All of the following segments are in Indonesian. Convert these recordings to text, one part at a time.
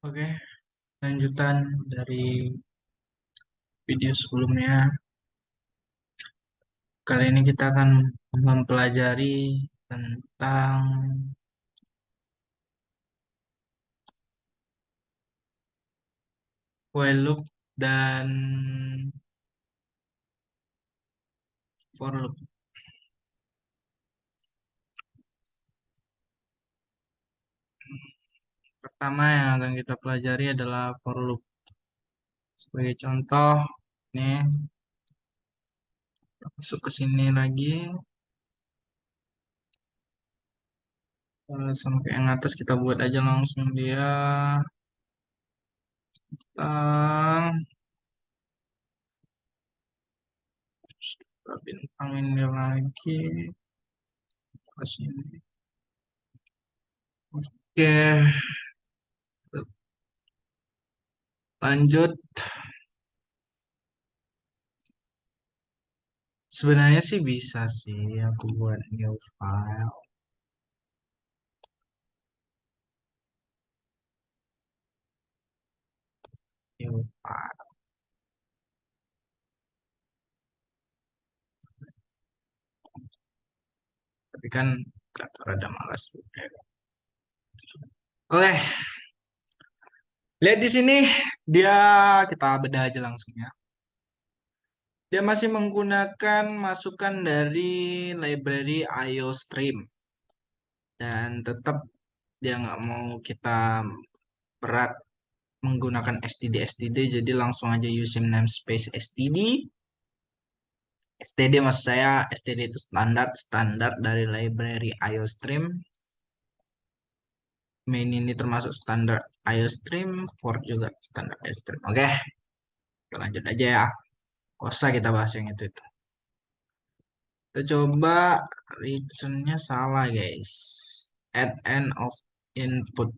Oke, lanjutan dari video sebelumnya. Kali ini kita akan mempelajari tentang while loop dan for loop. Pertama yang akan kita pelajari adalah for loop. Sebagai contoh, nih masuk ke sini lagi. Sampai yang atas kita buat aja langsung dia tentang bintangin dia lagi ke sini. Oke, lanjut. Sebenarnya sih bisa sih aku buat new file. New file. Tapi kan gak rada malas juga. Oke, lihat di sini dia kita bedah aja langsung ya. Dia masih menggunakan masukan dari library IOStream dan tetap dia nggak mau kita berat menggunakan std jadi langsung aja using namespace std. STD maksud saya, STD itu standar dari library IOStream. Main ini termasuk standar IOStream, for juga standar IOStream. Oke, kita lanjut aja ya. Gak usah kita bahas yang itu. Kita coba return-nya salah guys. At end of input.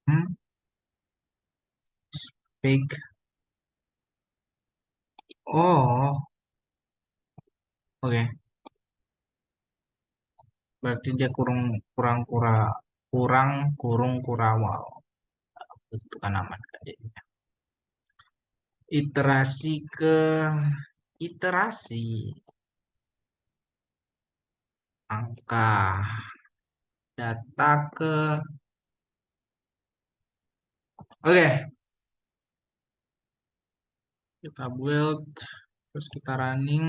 Hmm, Speak. Oh, oke. Berarti dia kurang kurang kurang kurang kurung kurawal. Itu kan aman kan jadinya. Iterasi ke iterasi angka data ke oke, kita build terus kita running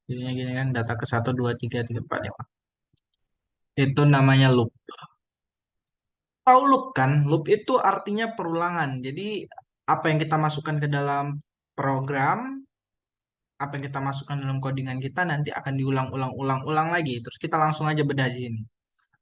jadinya gini kan data ke 1 2 3 4 5 itu namanya loop. Tahu loop kan? Loop itu artinya perulangan. Jadi apa yang kita masukkan ke dalam program, apa yang kita masukkan dalam codingan kita nanti akan diulang-ulang-ulang-ulang lagi. Terus kita langsung aja bedah di sini.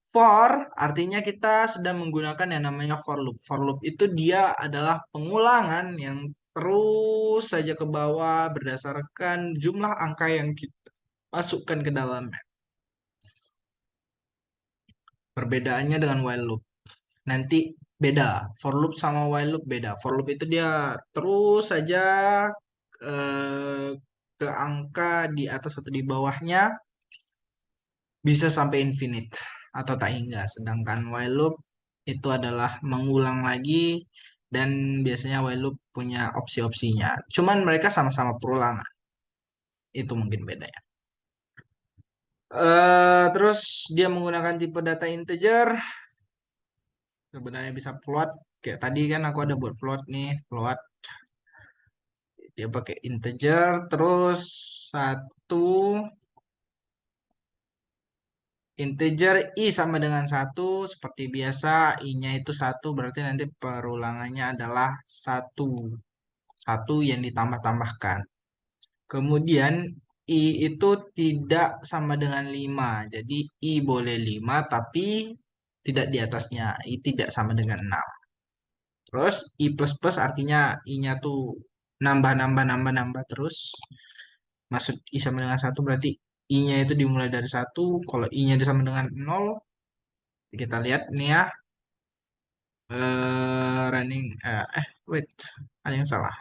For artinya kita sedang menggunakan yang namanya for loop. For loop itu dia adalah pengulangan yang terus saja ke bawah berdasarkan jumlah angka yang kita masukkan ke dalamnya. Perbedaannya dengan while loop. Nanti beda. For loop sama while loop beda. For loop itu dia terus saja eh, ke angka di atas atau di bawahnya bisa sampai infinite atau tak hingga. Sedangkan while loop itu adalah mengulang lagi dan biasanya while loop punya opsi-opsinya. Cuman mereka sama-sama perulangan. Itu mungkin bedanya. Terus dia menggunakan tipe data integer. Sebenarnya bisa float. Kayak tadi kan aku ada buat float nih, float. Dia pakai integer terus satu integer i sama dengan satu seperti biasa i-nya itu satu berarti nanti perulangannya adalah satu satu yang ditambah-tambahkan. Kemudian i itu tidak sama dengan 5. Jadi i boleh 5 tapi tidak di atasnya. I tidak sama dengan 6. Terus i plus plus artinya i-nya tuh nambah nambah nambah nambah terus. Maksud i sama dengan satu berarti i-nya itu dimulai dari satu. Kalau i-nya sama dengan nol, kita lihat nih ya. Running wait, ada yang salah.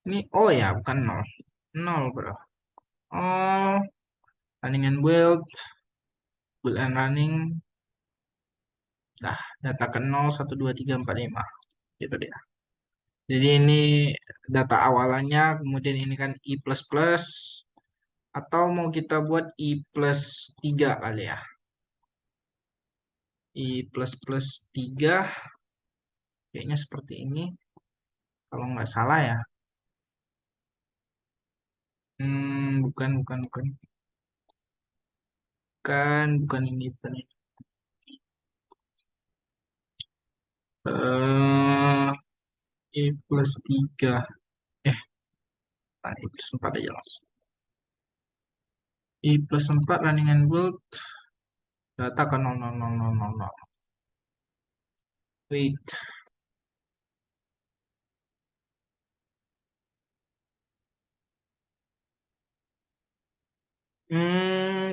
Ini oh ya, bukan nol. Nol, bro. Oh, running and build and running. Nah, data ke 0, 1, 2, 3, 4, 5. Gitu dia. Jadi ini data awalannya, kemudian ini kan i plus plus, atau mau kita buat i plus 3 kali ya. I plus plus 3, kayaknya seperti ini. Kalau nggak salah ya. Bukan, bukan, bukan. Bukan ini, bukan ini. Eh, I plus 3. Eh, I plus 4 aja langsung. I plus 4 running and build. Data ke 0, 0, 0, 0, 0, 0. Wait.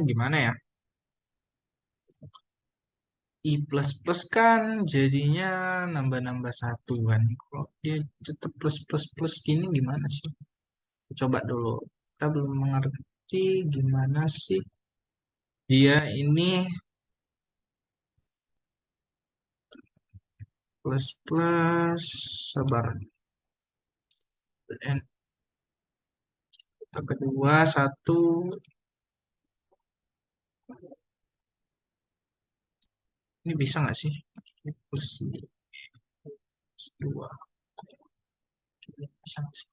Gimana ya? I plus plus kan jadinya nambah-nambah satu kan. Kalau dia tetap plus plus plus gini gimana sih? Coba dulu. Kita belum mengerti gimana sih. Dia ini plus plus sabar. N kedua satu ini bisa nggak sih? Ini plus dua. Bisa nggak sih?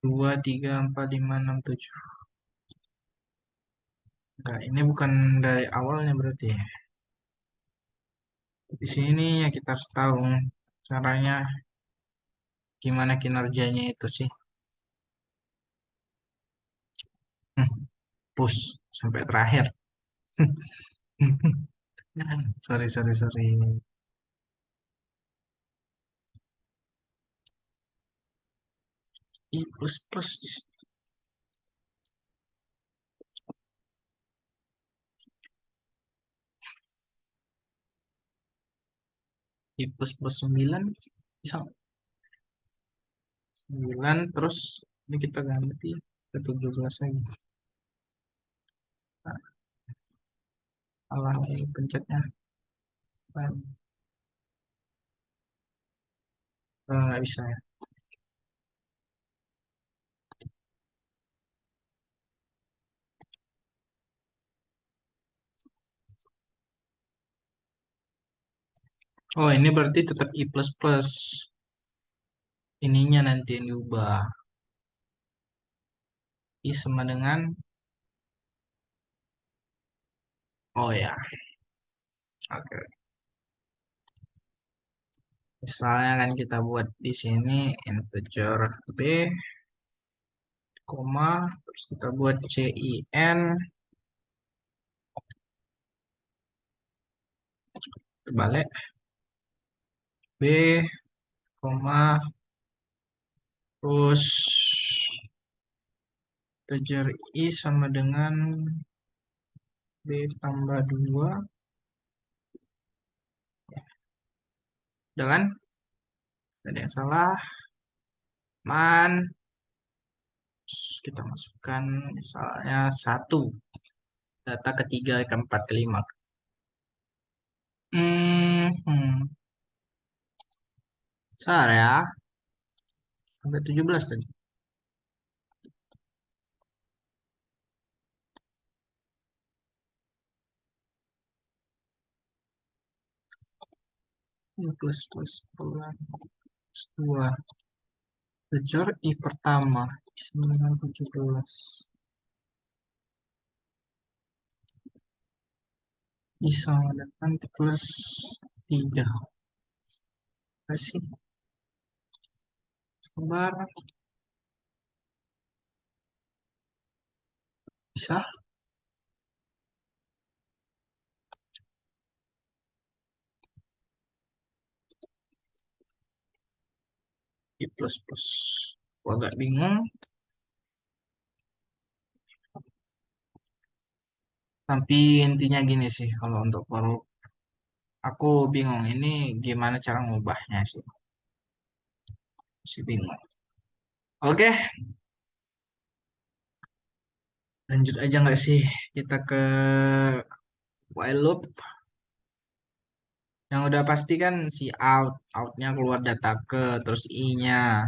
Dua, tiga, empat, lima, enam, tujuh. Enggak, ini bukan dari awalnya berarti ya. Di sini ya kita harus tahu caranya gimana kinerjanya itu sih. Hmm, push sampai terakhir. Sorry, sorry, sorry. I plus plus di sini. I plus plus 9 bisa 9 terus ini kita ganti ke 17 aja. Nah, salah ini pencetnya. Nggak bisa ya. Oh, ini berarti tetap I plus plus. Ininya nanti yang diubah. I sama dengan, oh ya, oke. Misalnya kan kita buat di sini integer b, koma, terus kita buat cin, terbalik, b, koma, terus integer i sama dengan b tambah 2, dengan ada yang salah, man, terus kita masukkan misalnya satu, data ketiga, keempat, kelima. Salah ya, sampai 17 tadi. Ini plus plus plus 2. Kejar I pertama 917. Bisa dengan plus 3. Kasih sabar. Bisa. I plus plus. Aku agak bingung. Tapi intinya gini sih kalau untuk for loop. Aku bingung ini gimana cara ngubahnya sih. Masih bingung. Oke, lanjut aja nggak sih kita ke while loop. Yang udah pasti kan si outnya keluar data ke, terus I-nya.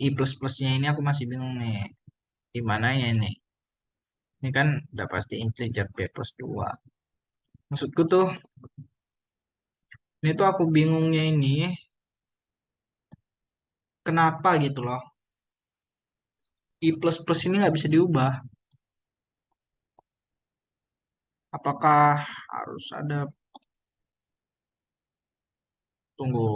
I plus plusnya ini aku masih bingung nih. Di mana ya ini? Ini kan udah pasti integer B plus 2. Maksudku tuh, ini tuh aku bingungnya ini, kenapa gitu loh. I plus plus ini nggak bisa diubah. Apakah harus ada, tunggu,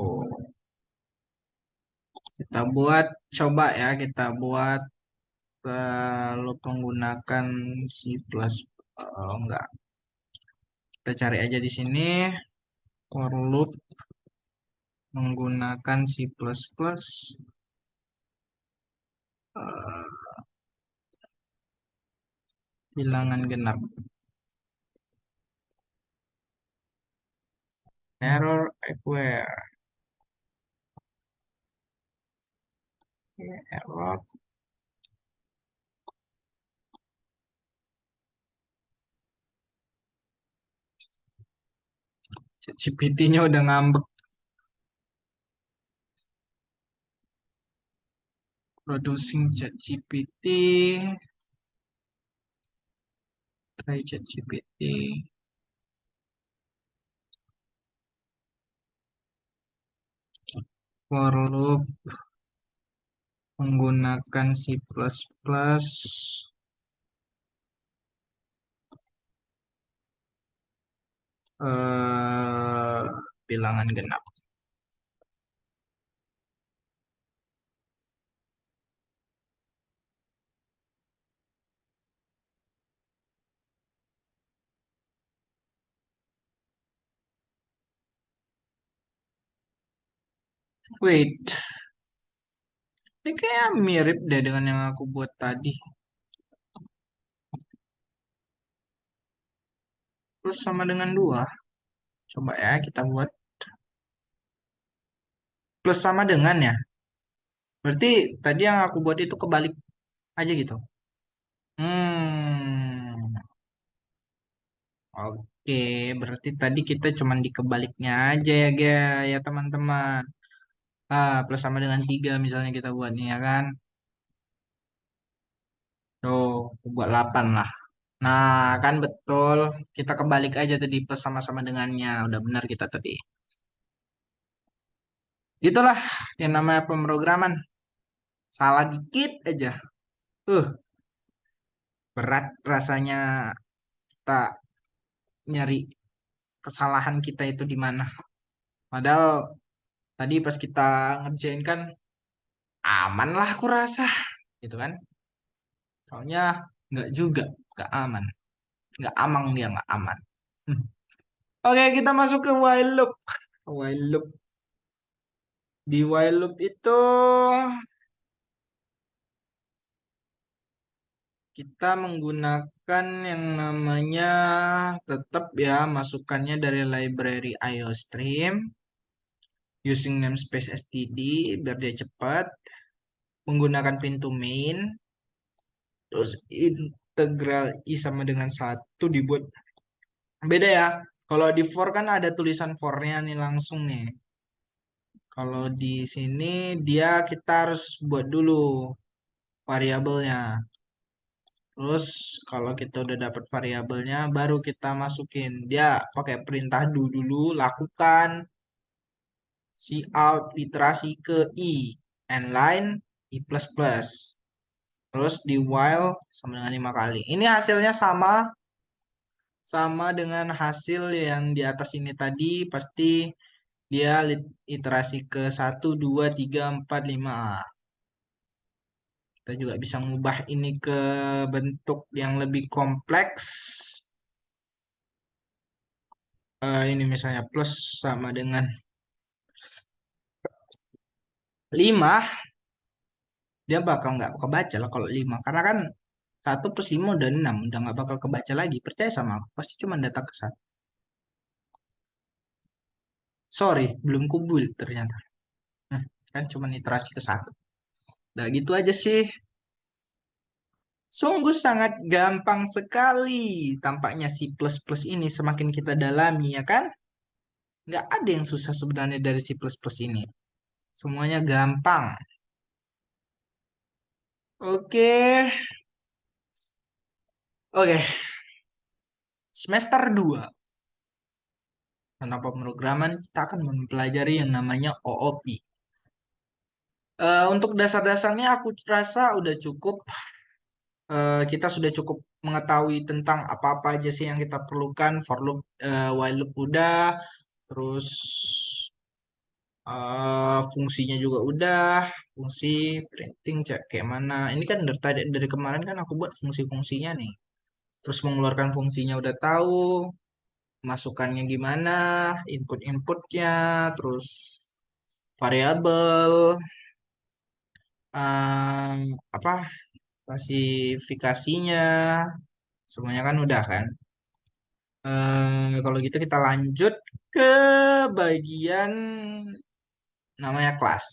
kita buat, coba ya, kita buat lalu menggunakan C plus, enggak. Kita cari aja di sini, for loop menggunakan C++, eh, bilangan genap. Error everywhere. Ya, error. GPT-nya udah ngambek. Producing ChatGPT. Try ChatGPT. For loop menggunakan C++. eh Bilangan genap. Wait, ini kayak mirip deh dengan yang aku buat tadi. Plus sama dengan 2. Coba ya kita buat plus sama dengan ya. Berarti tadi yang aku buat itu kebalik aja gitu. Hmm, oke. Berarti tadi kita cuman di kebaliknya aja ya, ya teman-teman. Plus sama dengan 3 misalnya kita buat nih ya kan. Tuh, aku buat 8 lah. Nah, kan betul. Kita kebalik aja tadi plus sama-sama dengannya. Udah benar kita tadi. Itulah yang namanya pemrograman. Salah dikit aja. Uh, Berat rasanya kita nyari kesalahan kita itu di mana. Padahal tadi pas kita ngerjain kan aman lah aku rasa. Gitu kan. Soalnya nggak juga. Nggak aman. Nggak amang dia, nggak aman. Hmm. Oke, kita masuk ke while loop. While loop. Di while loop itu kita menggunakan yang namanya, tetap ya, masukannya dari library IOStream using namespace std biar dia cepat, menggunakan pintu main, terus integral i sama dengan 1 dibuat beda ya. Kalau di for kan ada tulisan for-nya nih langsung nih. Kalau di sini dia kita harus buat dulu variabelnya. Terus kalau kita udah dapat variabelnya, baru kita masukin. Dia pakai perintah do dulu, lakukan cout literasi ke i, and line i plus plus. Terus di while sama dengan 5 kali. Ini hasilnya sama sama dengan hasil yang di atas ini tadi, pasti dia iterasi ke 1, 2, 3, 4, 5. Kita juga bisa mengubah ini ke bentuk yang lebih kompleks. Ini misalnya plus sama dengan 5, dia bakal nggak kebaca lah kalau 5. Karena kan 1 plus 5 udah 6, udah nggak bakal kebaca lagi. Percaya sama aku, pasti cuma data ke 1. Sorry, belum kubul ternyata. Nah, kan cuma iterasi ke 1. Nah, gitu aja sih. Sungguh sangat gampang sekali tampaknya si plus plus ini semakin kita dalami, ya kan? Nggak ada yang susah sebenarnya dari C++ ini. Semuanya gampang. Oke, oke. Semester 2 tentang pemrograman kita akan mempelajari yang namanya OOP. Untuk dasar-dasarnya aku rasa udah cukup. Kita sudah cukup mengetahui tentang apa-apa aja sih yang kita perlukan. For loop, while loop udah, terus fungsinya juga udah, fungsi printing kayak mana. Ini kan dari tadi dari kemarin kan aku buat fungsi-fungsinya nih. Terus mengeluarkan fungsinya udah tahu, masukannya gimana, input-inputnya, terus variabel, eh, apa klasifikasinya, semuanya kan udah kan. Kalau gitu kita lanjut ke bagian namanya kelas.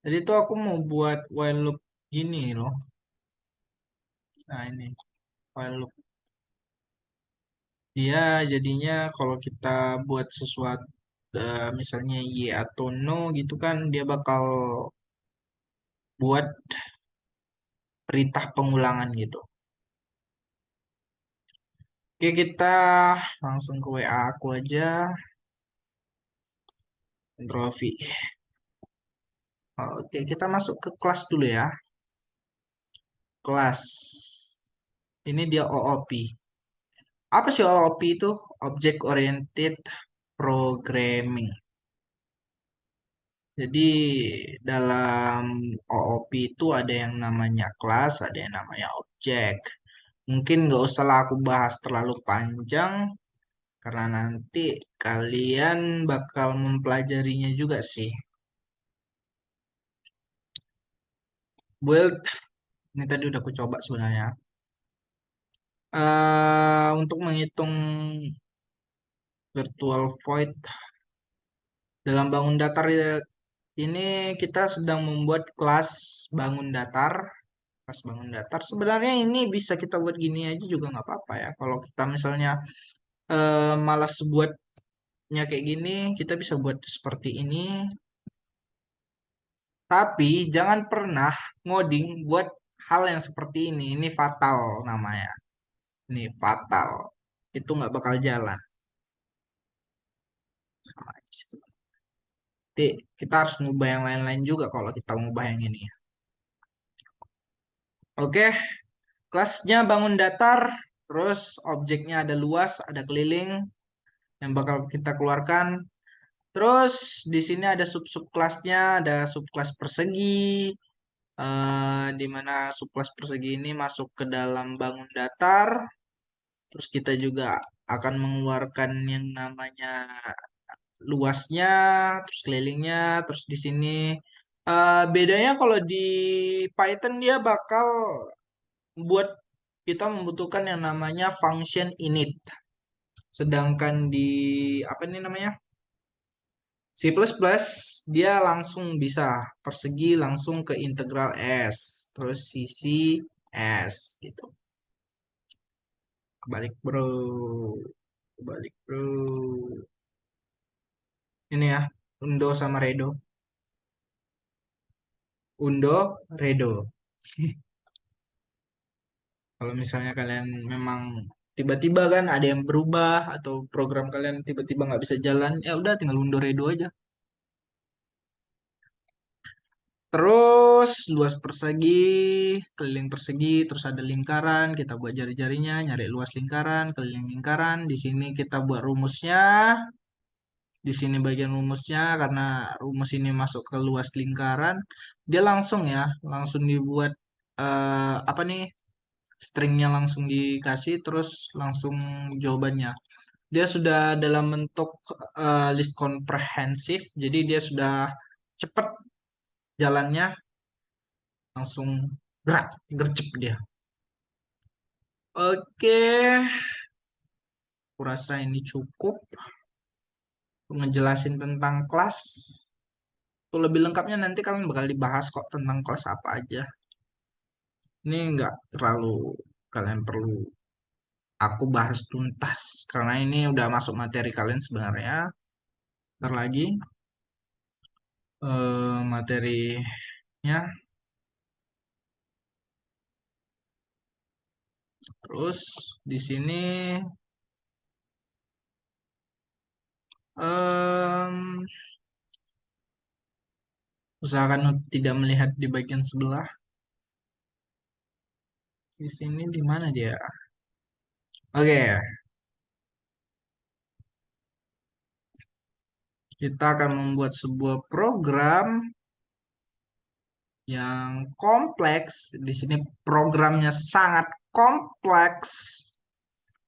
Jadi tuh aku mau buat while loop gini loh. Nah ini while loop. Dia jadinya kalau kita buat sesuatu misalnya y atau no gitu kan dia bakal buat perintah pengulangan gitu. Oke kita langsung ke WA aku aja. Ctrl V. Oke kita masuk ke kelas dulu ya. Kelas. Ini dia OOP. Apa sih OOP itu? Object Oriented Programming. Jadi dalam OOP itu ada yang namanya kelas, ada yang namanya objek. Mungkin nggak usah lah aku bahas terlalu panjang karena nanti kalian bakal mempelajarinya juga sih. Build ini tadi udah aku coba sebenarnya. Untuk menghitung virtual void dalam bangun datar ini kita sedang membuat kelas bangun datar. Kelas bangun datar. Sebenarnya ini bisa kita buat gini aja juga nggak apa-apa ya. Kalau kita misalnya malas buatnya kayak gini, kita bisa buat seperti ini. Tapi jangan pernah ngoding buat hal yang seperti ini. Ini fatal namanya. Ini fatal. Itu nggak bakal jalan. Sama aja sih. Jadi, kita harus ngubah yang lain-lain juga kalau kita ngubah yang ini. Oke, kelasnya bangun datar, terus objeknya ada luas, ada keliling yang bakal kita keluarkan. Terus di sini ada sub-sub kelasnya, ada subkelas persegi, di mana subkelas persegi ini masuk ke dalam bangun datar. Terus kita juga akan mengeluarkan yang namanya luasnya, terus kelilingnya, terus di sini bedanya kalau di Python dia bakal buat kita membutuhkan yang namanya function init. Sedangkan di apa ini namanya? C++ dia langsung bisa persegi langsung ke integral S, terus sisi S gitu. Kebalik bro, kebalik bro. Ini ya, Undo sama Redo. Undo, Redo. Kalau misalnya kalian memang tiba-tiba kan ada yang berubah atau program kalian tiba-tiba nggak bisa jalan, ya udah tinggal undo Redo aja. Terus luas persegi, keliling persegi, terus ada lingkaran, kita buat jari-jarinya, nyari luas lingkaran, keliling lingkaran. Di sini kita buat rumusnya, di sini bagian rumusnya karena rumus ini masuk ke luas lingkaran, dia langsung ya, langsung dibuat apa nih stringnya langsung dikasih, terus langsung jawabannya. Dia sudah dalam bentuk list komprehensif, jadi dia sudah cepat jalannya langsung gerak gercep dia. Oke, aku rasa ini cukup untuk ngejelasin tentang kelas. Untuk lebih lengkapnya nanti kalian bakal dibahas kok tentang kelas apa aja. Ini nggak terlalu kalian perlu aku bahas tuntas karena ini udah masuk materi kalian sebenarnya. Ntar lagi materinya. Terus di sini em, usahakan tidak melihat di bagian sebelah. Di sini di mana dia? Oke, kita akan membuat sebuah program yang kompleks. Di sini programnya sangat kompleks,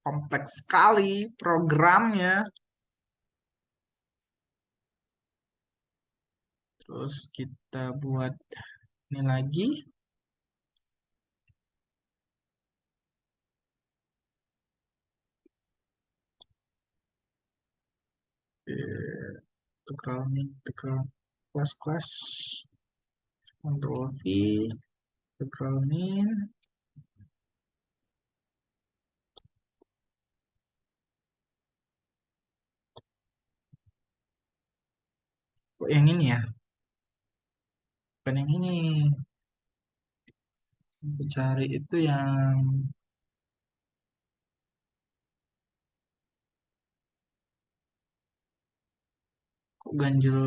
kompleks sekali programnya. Terus kita buat ini lagi. Integral integral kelas Ctrl V, integral min. Kok yang ini ya? Bukan yang ini. Aku cari itu yang kok ganjel.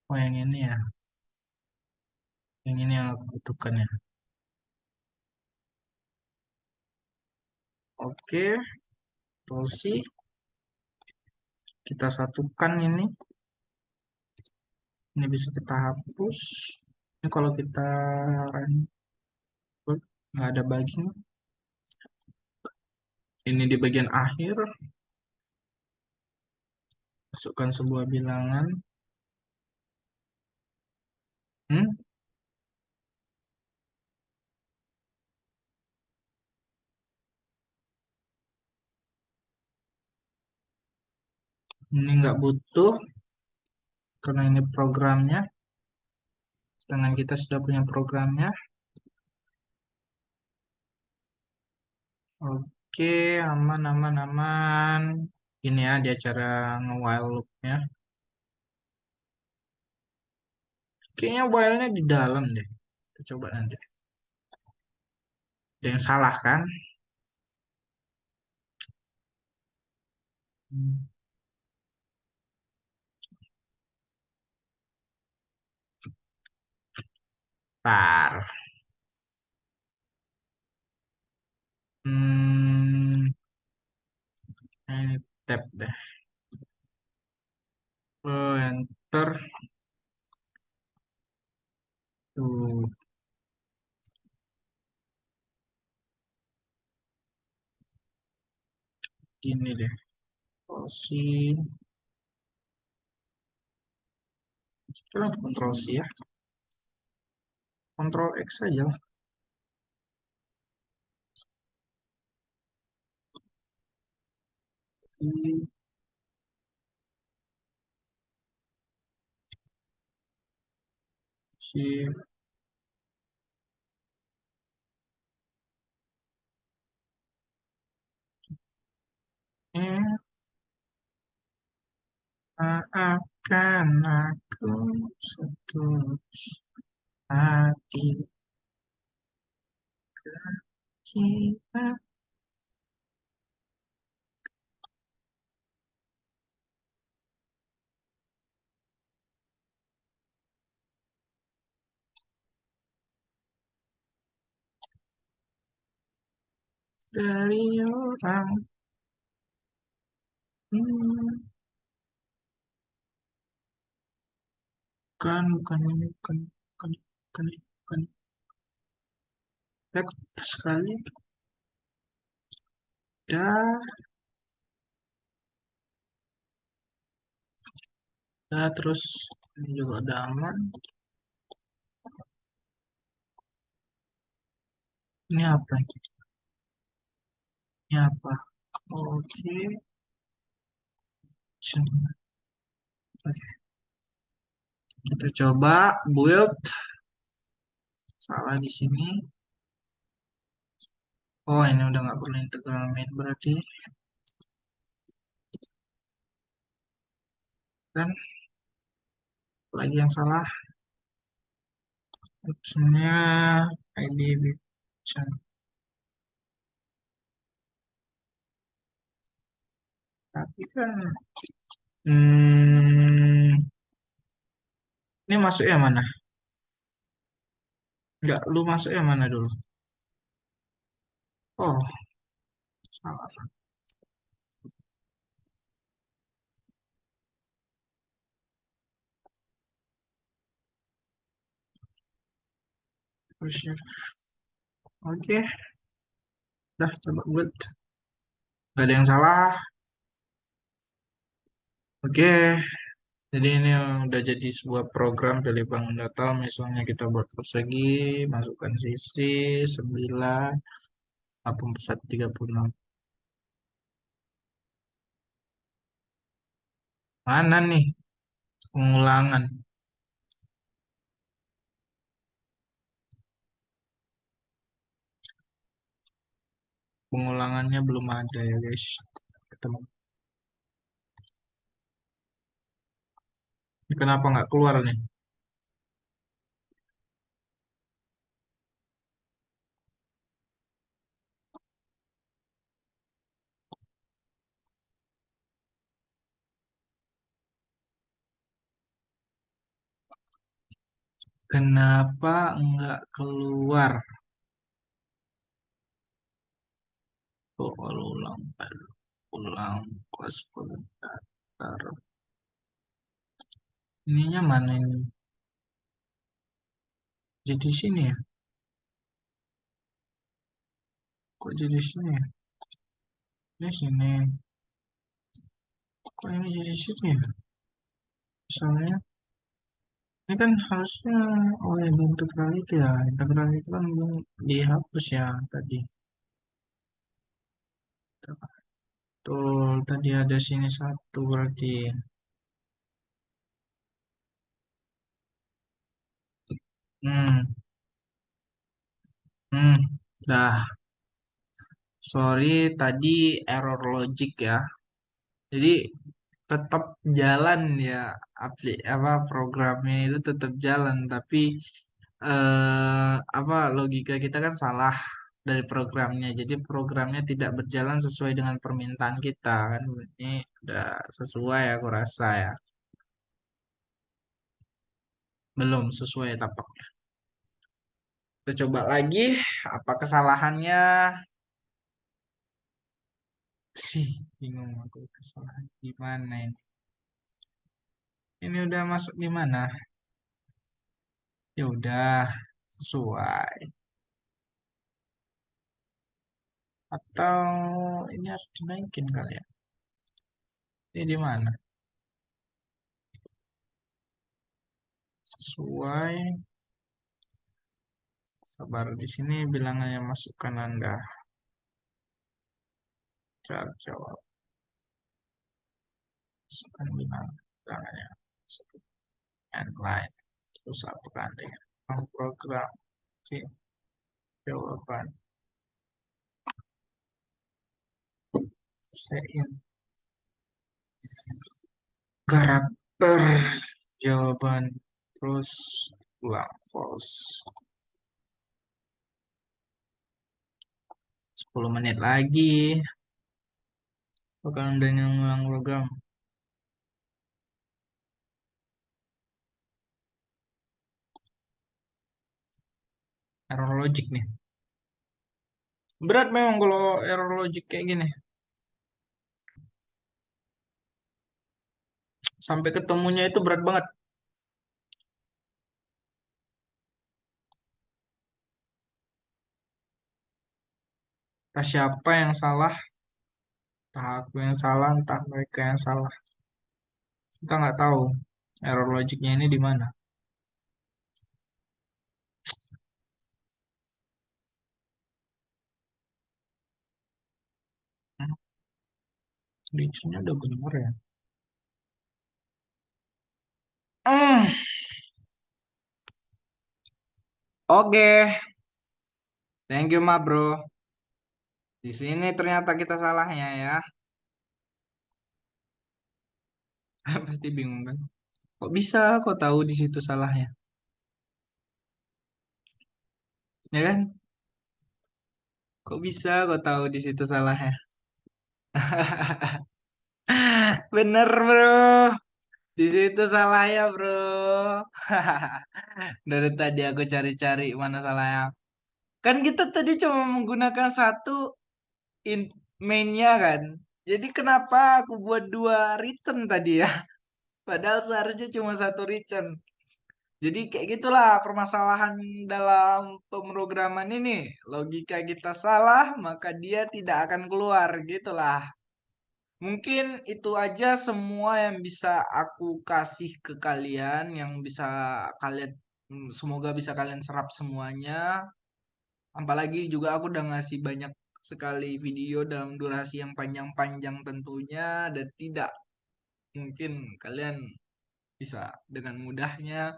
Oh yang ini ya. Yang ini yang aku butuhkan ya. Oke, terus kita satukan ini. Ini bisa kita hapus. Ini kalau kita run nggak ada bugging. Ini di bagian akhir. Masukkan sebuah bilangan. Hmm, ini nggak butuh karena ini programnya. Sedangkan kita sudah punya programnya. Oke, aman, aman, aman. Ini ya dia cara nge-while loop-nya. Kayaknya while-nya di dalam deh. Kita coba nanti. Ada yang salah kan? Hmm. Bentar. Hmm, ini tab deh. Oh, enter. Tuh, gini deh. Closing. Coba Ctrl C ya. Ctrl X aja lah. C, Shift, E, maafkan aku setulus hati kita dari orang. Hmm, bukan ini, bukan. Ya, sekali. Ya, ya, terus ini juga udah aman. Ini apa? Ini apa? Oke, oke. Kita coba build. Salah di sini. Oh, ini udah nggak perlu integral main berarti. Dan lagi yang salah. Optionnya ID Bichan. Tapi kan, hmm, ini masuk yang mana? Enggak, lu masuk yang mana dulu? Oh, salah. Terus ya. Oke, udah coba buat. Gak ada yang salah. Oke, jadi ini udah jadi sebuah program pilih bangun datar. Misalnya kita buat persegi, masukkan sisi 9, 81, 36. Mana nih pengulangan? Pengulangannya belum ada ya guys. Ketemu. Ini kenapa nggak keluar nih? Kenapa nggak keluar? Oh, ulang, ulang, kelas pendatar. Ininya mana ini? Jadi sini ya? Kok jadi sini ya? Ini sini. Kok ini jadi sini ya? Misalnya, ini kan harusnya, oh ya di integral itu ya. Integral itu kan belum dihapus ya tadi. Betul, tadi ada sini satu berarti. Hmm, hmm, dah. Sorry, tadi error logic ya. Jadi tetap jalan ya, apa programnya itu tetap jalan, tapi apa logika kita kan salah dari programnya. Jadi programnya tidak berjalan sesuai dengan permintaan kita kan. Ini udah sesuai aku rasa ya. Belum sesuai tampaknya. Kita coba lagi. Apa kesalahannya? Sih, bingung aku kesalahan di mana ini. Ini udah masuk di mana? Ya udah sesuai. Atau ini harus dinaikin kali ya? Ini di mana? Sesuai. Sabar di sini bilangannya masukkan Anda. Cara jawab. Masukkan bilangannya. Masukkan yang lain. Terus apakah Anda program si jawaban sein karakter jawaban terus ulang false 10 menit lagi bakal ada yang ulang program error logic nih berat memang kalau error logic kayak gini sampai ketemunya itu berat banget. Entah siapa yang salah, entah aku yang salah, entah mereka yang salah. Kita nggak tahu error logiknya ini di mana. Hmm, Dictionnya udah bener ya. Hmm, Oke, thank you, ma bro. Di sini ternyata kita salahnya ya. Pasti bingung kan? Kok bisa? Kok tahu di situ salahnya? Ya kan? Kok bisa? Kok tahu di situ salahnya? Bener, bro. Di situ salahnya, bro. Dari tadi aku cari-cari mana salahnya. Kan kita tadi cuma menggunakan satu in mainnya kan. Jadi kenapa aku buat dua return tadi ya? Padahal seharusnya cuma satu return. Jadi kayak gitulah permasalahan dalam pemrograman ini. Logika kita salah, maka dia tidak akan keluar gitulah. Mungkin itu aja semua yang bisa aku kasih ke kalian, yang bisa kalian semoga bisa kalian serap semuanya. Apalagi juga aku udah ngasih banyak sekali video dalam durasi yang panjang-panjang tentunya dan tidak mungkin kalian bisa dengan mudahnya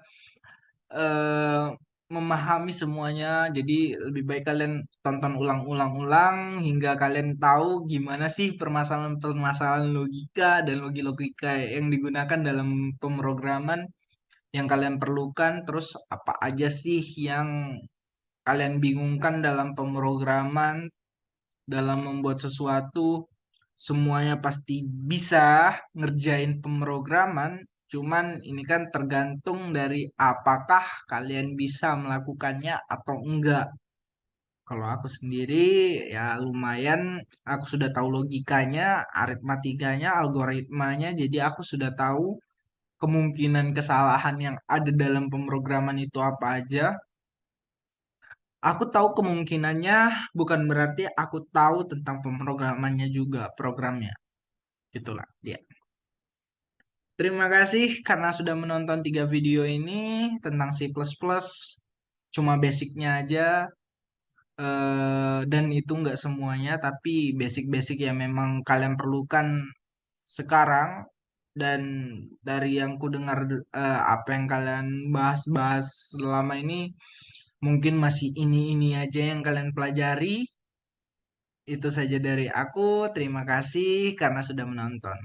eh, memahami semuanya. Jadi lebih baik kalian tonton ulang-ulang-ulang hingga kalian tahu gimana sih permasalahan-permasalahan logika dan logika yang digunakan dalam pemrograman yang kalian perlukan. Terus apa aja sih yang kalian bingungkan dalam pemrograman, dalam membuat sesuatu. Semuanya pasti bisa ngerjain pemrograman, cuman ini kan tergantung dari apakah kalian bisa melakukannya atau enggak. Kalau aku sendiri ya lumayan, aku sudah tahu logikanya, aritmatikanya, algoritmanya, jadi aku sudah tahu kemungkinan kesalahan yang ada dalam pemrograman itu apa aja. Aku tahu kemungkinannya, bukan berarti aku tahu tentang pemrogramannya juga, programnya. Itulah dia. Terima kasih karena sudah menonton 3 video ini tentang C++. Cuma basicnya aja, dan itu nggak semuanya, tapi basic-basic yang memang kalian perlukan sekarang. Dan dari yang ku dengar, apa yang kalian bahas-bahas selama ini, mungkin masih ini aja yang kalian pelajari. Itu saja dari aku. Terima kasih karena sudah menonton.